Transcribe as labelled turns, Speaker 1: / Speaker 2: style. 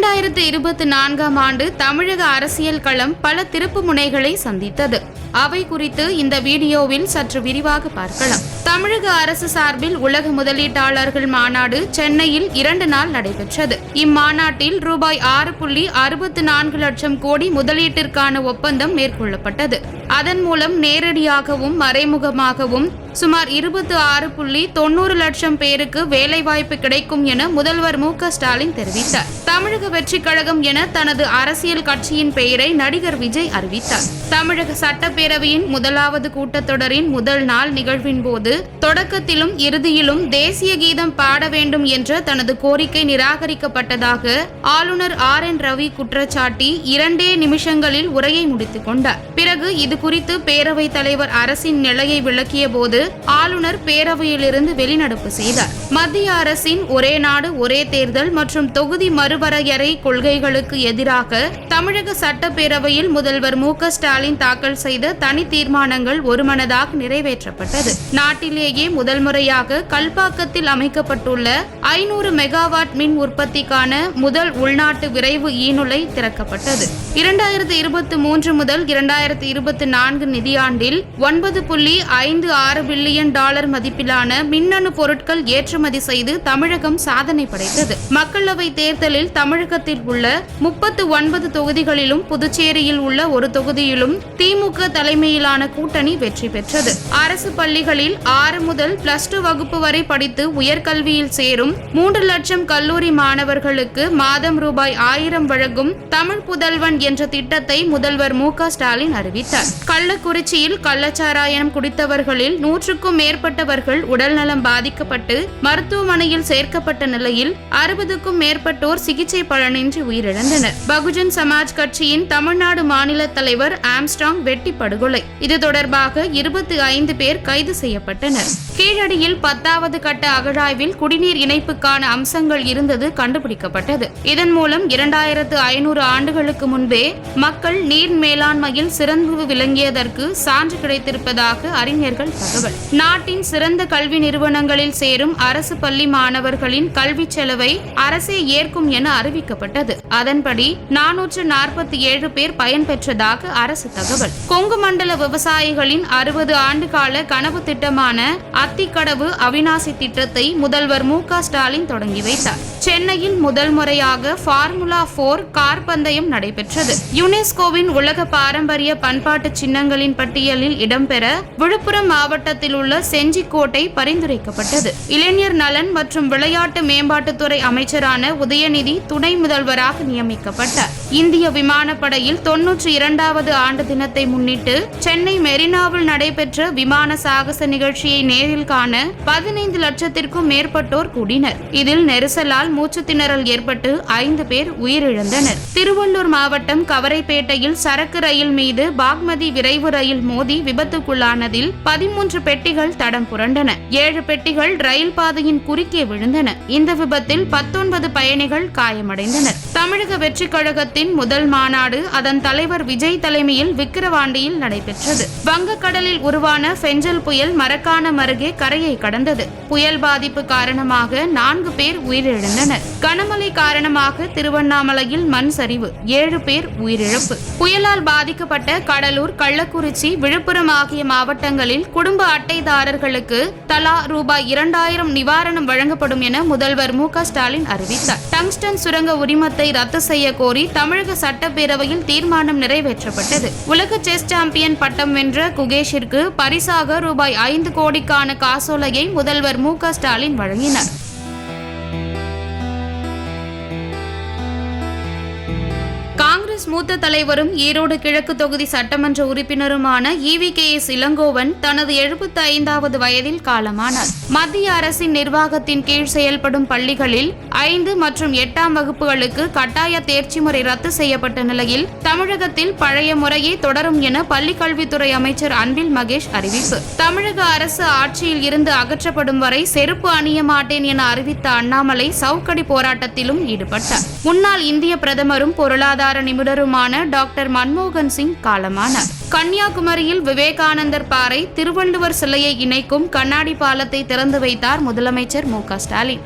Speaker 1: 2024ஆம் ஆண்டு தமிழக அரசியல் களம் பல திருப்பு முனைகளை சந்தித்தது. அவை குறித்து இந்த வீடியோவில் சற்று விரிவாக பார்க்கலாம். தமிழக அரசு சார்பில் உலக முதலீட்டாளர்கள் மாநாடு சென்னையில் 2 நாள் நடைபெற்றது. இம்மாநாட்டில் ரூபாய் 6.64 லட்சம் கோடி முதலீட்டிற்கான ஒப்பந்தம் மேற்கொள்ளப்பட்டது. அதன் மூலம் நேரடியாகவும் மறைமுகமாகவும் சுமார் 26.90 லட்சம் பேருக்கு வேலைவாய்ப்பு கிடைக்கும் என முதல்வர் மு.க.ஸ்டாலின் தெரிவித்தார். தமிழக வெற்றிக் கழகம் என தனது அரசியல் கட்சியின் பெயரை நடிகர் விஜய் அறிவித்தார். தமிழக சட்டப்பேரவையின் 1வது கூட்டத்தொடரின் முதல் நாள் நிகழ்வின் போது தொடக்கத்திலும் இறுதியிலும் தேசிய கீதம் பாட வேண்டும் என்ற தனது கோரிக்கை நிராகரிக்கப்பட்டதாக ஆளுநர் RN ரவி குற்றச்சாட்டி 2 நிமிஷங்களில் உரையை முடித்துக் கொண்டார். பிறகு இது குறித்து பேரவைத் தலைவர் அரசின் நிலையை விளக்கிய போது ஆளுநர் பேரவையிலிருந்து வெளிநடப்பு செய்தார். மத்திய அரசின் ஒரே நாடு ஒரே தேர்தல் மற்றும் தொகுதி மறுவரையறை கொள்கைகளுக்கு எதிராக தமிழக சட்டப்பேரவையில் முதல்வர் மு.க.ஸ்டாலின் தாக்கல் செய்த தனி தீர்மானங்கள் ஒருமனதாக நிறைவேற்றப்பட்டது. நாட்டிலேயே முதல் முறையாக கல்பாக்கத்தில் அமைக்கப்பட்டுள்ள 500 மெகாவாட் மின் உற்பத்திக்கான முதல் உள்நாட்டு விரைவு ஈநுழை திறக்கப்பட்டது. 2023 முதல் 2024 நிதியாண்டில் 9.56 பில்லியன் டாலர் மதிப்பிலான மின்னணு பொருட்கள் ஏற்றுமதி செய்து தமிழகம் சாதனை படைத்தது. மக்களவை தேர்தலில் தமிழகத்தில் உள்ள 39 தொகுதிகளிலும் புதுச்சேரியில் உள்ள ஒரு தொகுதியிலும் திமுக தலைமையிலான கூட்டணி வெற்றி பெற்றது. அரசு பள்ளிகளில் 6 முதல் +2 வகுப்பு வரை படித்து உயர்கல்வியில் சேரும் 3 லட்சம் கல்லூரி மாணவர்களுக்கு மாதம் ரூபாய் 1000 வழங்கும் தமிழ் புதல்வன் என்ற திட்டத்தை முதல்வர் மு.க.ஸ்டாலின் அறிவித்தார். கள்ளக்குறிச்சியில் கள்ளச்சாராயம் குடித்தவர்களில் 100க்கும் மேற்பட்டவர்கள் உடல்நலம் பாதிக்கப்பட்டு மருத்துவமனையில் சேர்க்கப்பட்ட நிலையில் 60க்கும் மேற்பட்டோர் சிகிச்சை பலனின்றி உயிரிழந்தனர். பகுஜன் சமாஜ் கட்சியின் தமிழ்நாடு மாநில தலைவர் ஆம்ஸ்ட்ராங் வெட்டி படுகொலை. இது தொடர்பாக 25 பேர் கைது செய்யப்பட்டனர். கீழடியில் 10வது கட்ட அகழாய்வில் குடிநீர் இணைப்புக்கான அம்சங்கள் இருந்தது கண்டுபிடிக்கப்பட்டது. இதன் மூலம் 2500 ஆண்டுகளுக்கு முன்பே மக்கள் நீர் மேலாண்மையில் சிறந்து விளங்கியதற்கு சான்று கிடைத்திருப்பதாக அறிஞர்கள் தகவல். நாட்டின் சிறந்த கல்வி நிறுவனங்களில் சேரும் அரசு பள்ளி மாணவர்களின் கல்வி செலவை அரசே ஏற்கும் என அறிவிக்கப்பட்டது. அதன்படி 447 பேர் பயன்பெற்றதாக அரசு தகவல். கொங்கு மண்டல விவசாயிகளின் 60 ஆண்டு கால கனவு திட்டமான அத்திக்கடவு அவிநாசி திட்டத்தை முதல்வர் மு.க.ஸ்டாலின் தொடங்கி வைத்தார். சென்னையில் முதல் முறையாக ஃபார்முலா 4 கார் பந்தயம் நடைபெற்றது. யுனெஸ்கோவின் உலக பாரம்பரிய பண்பாட்டு சின்னங்களின் பட்டியலில் இடம்பெற விழுப்புரம் மாவட்டத்தில் உள்ள செஞ்சிக்கோட்டை பரிந்துரைக்கப்பட்டது. இளைஞர் நலன் மற்றும் விளையாட்டு மேம்பாட்டுத்துறை அமைச்சரான உதயநிதி துணை முதல்வராக நியமிக்கப்பட்டார். இந்திய விமானப்படையில் 92வது ஆண்டு தினத்தை முன்னிட்டு சென்னை மெரினாவில் நடைபெற்ற விமான சாகச நிகழ்ச்சியை நேரில் காண 15 லட்சத்திற்கும் மேற்பட்டோர் கூடினர். இதில் நெரிசலால் மூச்சுத் திணறல் ஏற்பட்டு 5 பேர் உயிரிழந்தனர். திருவள்ளூர் மாவட்டம் கவரைப்பேட்டையில் சரக்கு ரயில் மீது பாக்மதி விரைவு ரயில் மோதி விபத்துக்குள்ளானதில் 13 பெட்டிகள் தடம் புரண்டன. 7 பெட்டிகள் ரயில் பாதையின் குறுக்கே விழுந்தன. இந்த விபத்தில் 19 பயணிகள் காயமடைந்தனர். தமிழக வெற்றிக் கழகத்தின் முதல் மாநாடு அதன் தலைவர் விஜய் தலைமையில் விக்கிரவாண்டியில் நடைபெற்றது. வங்கக்கடலில் உருவான பெஞ்சல் புயல் மரக்காணம் அருகே கரையை கடந்தது. புயல் பாதிப்பு காரணமாக 4 பேர் உயிரிழந்தனர். கனமழை காரணமாக திருவண்ணாமலையில் மண் சரிவு, 7 பேர் உயிரிழப்பு. புயலால் பாதிக்கப்பட்ட கடலூர், கள்ளக்குறிச்சி, விழுப்புரம் ஆகிய மாவட்டங்களில் குடும்ப அட்டைதாரர்களுக்கு தலா ரூபாய் 2000 நிவாரணம் வழங்கப்படும் என முதல்வர் மு.க.ஸ்டாலின் அறிவித்தார். டங்ஸ்டன் சுரங்க உரிமத்தை ரத்து செய்ய கோரி தமிழக சட்டப்பேரவையில் தீர்மானம் நிறைவேற்றப்பட்டது. உலக செஸ் சாம்பியன் பட்டம் வென்ற குகேஷிற்கு பரிசாக ரூபாய் 5 கோடிக்கான காசோலையை முதல்வர் மு.க.ஸ்டாலின் வழங்கினார். காங்கிரஸ் மூத்த தலைவரும் ஈரோடு கிழக்கு தொகுதி சட்டமன்ற உறுப்பினருமான EVKS இளங்கோவன் தனது 75வது வயதில் காலமானார். மத்திய அரசின் நிர்வாகத்தின் கீழ் செயல்படும் பள்ளிகளில் 5 மற்றும் 8ஆம் வகுப்புகளுக்கு கட்டாய தேர்ச்சி முறை ரத்து செய்யப்பட்ட நிலையில் தமிழகத்தில் பழைய முறையே தொடரும் என பள்ளிக்கல்வித்துறை அமைச்சர் அன்பில் மகேஷ் அறிவிப்பு. தமிழக அரசு ஆட்சியில் இருந்து அகற்றப்படும் வரை செருப்பு அணிய மாட்டேன் என அறிவித்த அண்ணாமலை சவுக்கடி போராட்டத்திலும் ஈடுபட்டார். முன்னாள் இந்திய பிரதமரும் பொருளாதார நிபுணருமான டாக்டர் மன்மோகன் சிங் காலமானார். கன்னியாகுமரியில் விவேகானந்தர் பாறை திருவள்ளுவர் சிலையை இணைக்கும் கண்ணாடி பாலத்தை திறந்து வைத்தார் முதலமைச்சர் மு.க.ஸ்டாலின்.